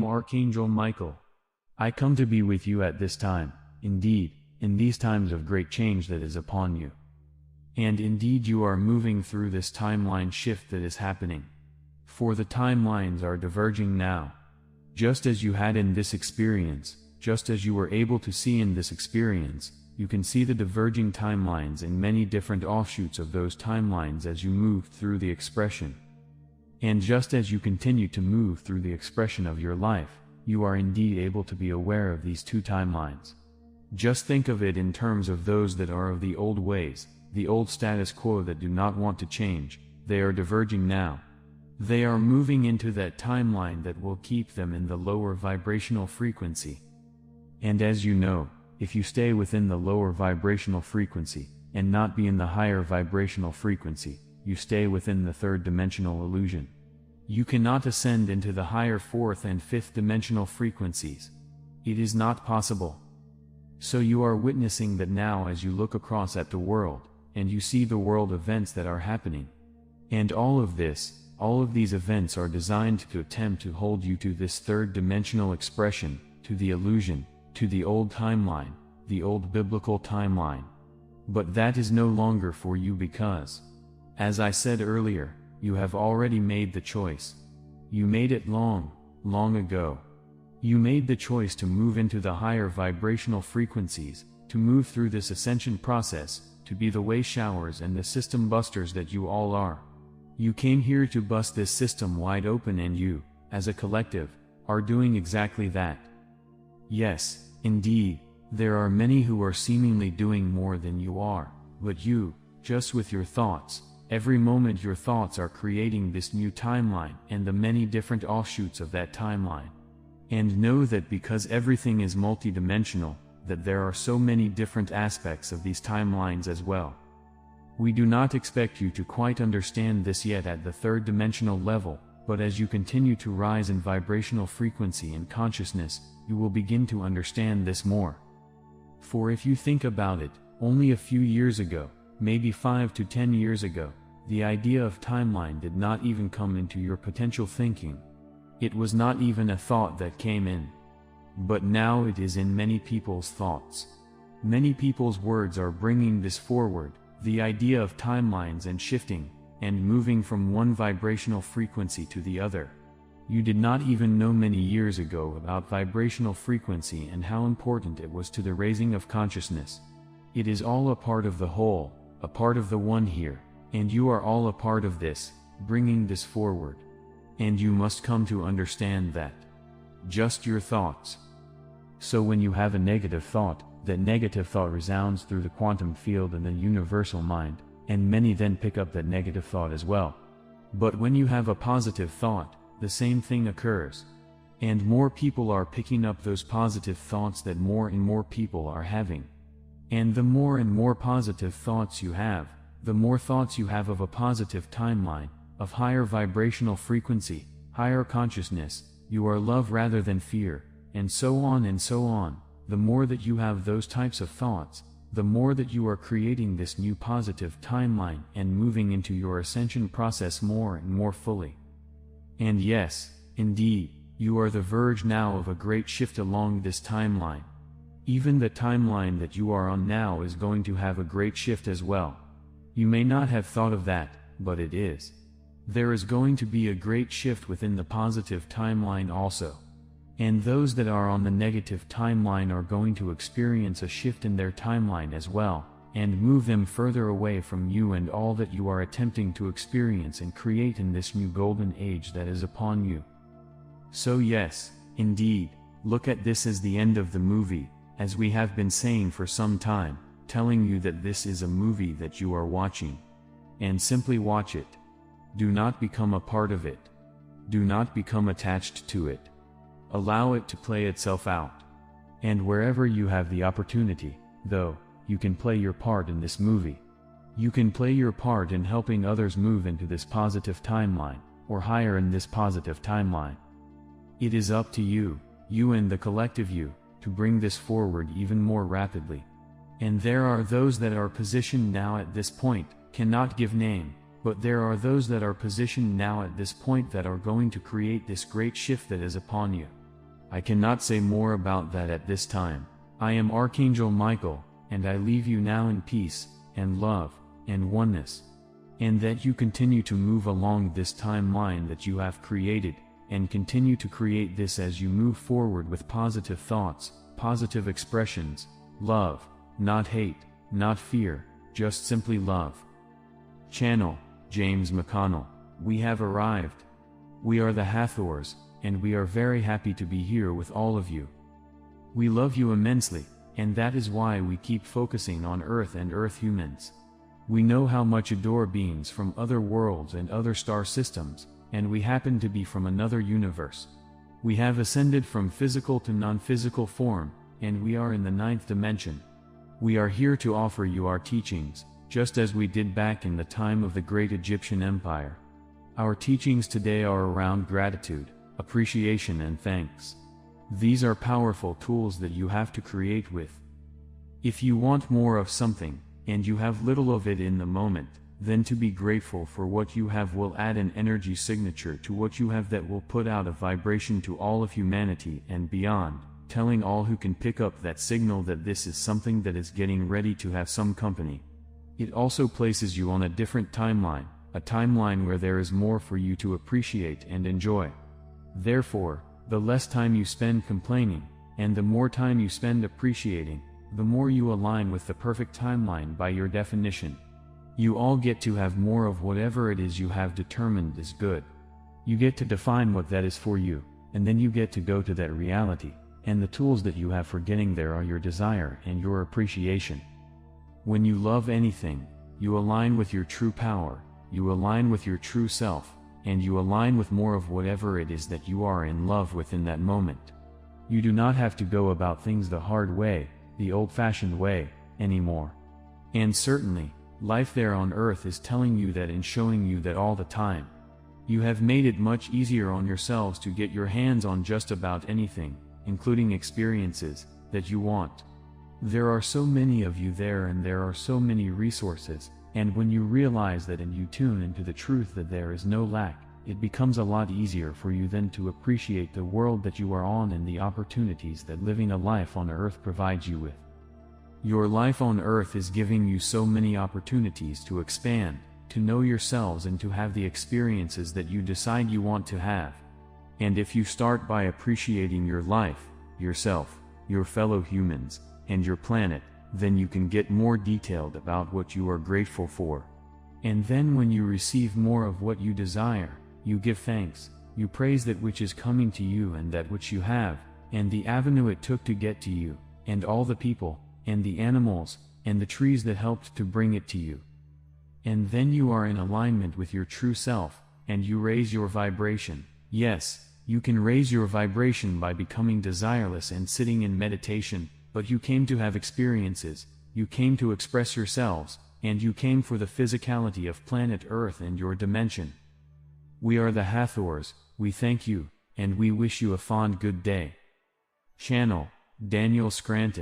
am Archangel Michael. I come to be with you at this time, indeed, in these times of great change that is upon you. And indeed you are moving through this timeline shift that is happening. For the timelines are diverging now. Just as you had in this experience, just as you were able to see in this experience, you can see the diverging timelines in many different offshoots of those timelines as you move through the expression. And just as you continue to move through the expression of your life, you are indeed able to be aware of these two timelines. Just think of it in terms of those that are of the old ways, the old status quo that do not want to change. They are diverging now. They are moving into that timeline that will keep them in the lower vibrational frequency. And as you know, if you stay within the lower vibrational frequency, and not be in the higher vibrational frequency, you stay within the third dimensional illusion. You cannot ascend into the higher fourth and fifth dimensional frequencies. It is not possible. So you are witnessing that now as you look across at the world, and you see the world events that are happening. And all of these events are designed to attempt to hold you to this third dimensional expression, to the illusion, to the old timeline, the old biblical timeline. But that is no longer for you because, as I said earlier, you have already made the choice. You made it long, long ago. You made the choice to move into the higher vibrational frequencies, to move through this ascension process, to be the way showers and the system busters that you all are. You came here to bust this system wide open, and you, as a collective, are doing exactly that. Yes, indeed, there are many who are seemingly doing more than you are, but you, just with your thoughts, every moment your thoughts are creating this new timeline and the many different offshoots of that timeline. And know that because everything is multidimensional, that there are so many different aspects of these timelines as well. We do not expect you to quite understand this yet at the third dimensional level, but as you continue to rise in vibrational frequency and consciousness, you will begin to understand this more. For if you think about it, only a few years ago, maybe 5 to 10 years ago, the idea of timeline did not even come into your potential thinking. It was not even a thought that came in. But now it is in many people's thoughts. Many people's words are bringing this forward, the idea of timelines and shifting, and moving from one vibrational frequency to the other. You did not even know many years ago about vibrational frequency and how important it was to the raising of consciousness. It is all a part of the whole, a part of the one here, and you are all a part of this, bringing this forward. And you must come to understand that. Just your thoughts. So when you have a negative thought, that negative thought resounds through the quantum field and the universal mind, and many then pick up that negative thought as well. But when you have a positive thought, the same thing occurs. And more people are picking up those positive thoughts that more and more people are having. And the more and more positive thoughts you have, the more thoughts you have of a positive timeline, of higher vibrational frequency, higher consciousness, you are love rather than fear, and so on and so on. The more that you have those types of thoughts, the more that you are creating this new positive timeline and moving into your ascension process more and more fully. And yes, indeed, you are the verge now of a great shift along this timeline. Even the timeline that you are on now is going to have a great shift as well. You may not have thought of that, but it is. There is going to be a great shift within the positive timeline also. And those that are on the negative timeline are going to experience a shift in their timeline as well, and move them further away from you and all that you are attempting to experience and create in this new golden age that is upon you. So yes, indeed, look at this as the end of the movie, as we have been saying for some time, telling you that this is a movie that you are watching. And simply watch it. Do not become a part of it. Do not become attached to it. Allow it to play itself out. And wherever you have the opportunity, though, you can play your part in this movie. You can play your part in helping others move into this positive timeline, or higher in this positive timeline. It is up to you, you and the collective you, to bring this forward even more rapidly. And there are those that are positioned now at this point, cannot give name, but there are those that are positioned now at this point that are going to create this great shift that is upon you. I cannot say more about that at this time. I am Archangel Michael, and I leave you now in peace, and love, and oneness. And that you continue to move along this timeline that you have created, and continue to create this as you move forward with positive thoughts, positive expressions, love, not hate, not fear, just simply love. Channel, James McConnell. We have arrived. We are the Hathors, and we are very happy to be here with all of you. We love you immensely, and that is why we keep focusing on Earth and Earth humans. We know how much adore beings from other worlds and other star systems, and we happen to be from another universe. We have ascended from physical to non-physical form, and we are in the 9th dimension. We are here to offer you our teachings, just as we did back in the time of the great Egyptian Empire. Our teachings today are around gratitude, appreciation and thanks. These are powerful tools that you have to create with. If you want more of something, and you have little of it in the moment, then to be grateful for what you have will add an energy signature to what you have that will put out a vibration to all of humanity and beyond, telling all who can pick up that signal that this is something that is getting ready to have some company. It also places you on a different timeline, a timeline where there is more for you to appreciate and enjoy. Therefore, the less time you spend complaining, and the more time you spend appreciating, the more you align with the perfect timeline by your definition. You all get to have more of whatever it is you have determined is good. You get to define what that is for you, and then you get to go to that reality, and the tools that you have for getting there are your desire and your appreciation. When you love anything, you align with your true power, you align with your true self, and you align with more of whatever it is that you are in love with in that moment. You do not have to go about things the hard way, the old-fashioned way, anymore. And certainly, life there on Earth is telling you that and showing you that all the time. You have made it much easier on yourselves to get your hands on just about anything, including experiences, that you want. There are so many of you there and there are so many resources, and when you realize that and you tune into the truth that there is no lack, it becomes a lot easier for you then to appreciate the world that you are on and the opportunities that living a life on Earth provides you with. Your life on Earth is giving you so many opportunities to expand, to know yourselves and to have the experiences that you decide you want to have. And if you start by appreciating your life, yourself, your fellow humans, and your planet, then you can get more detailed about what you are grateful for. And then when you receive more of what you desire, you give thanks, you praise that which is coming to you and that which you have, and the avenue it took to get to you, and all the people, and the animals, and the trees that helped to bring it to you. And then you are in alignment with your true self, and you raise your vibration. Yes, you can raise your vibration by becoming desireless and sitting in meditation, but you came to have experiences, you came to express yourselves, and you came for the physicality of planet Earth and your dimension. We are the Hathors, we thank you, and we wish you a fond good day. Channel, Daniel Scranton.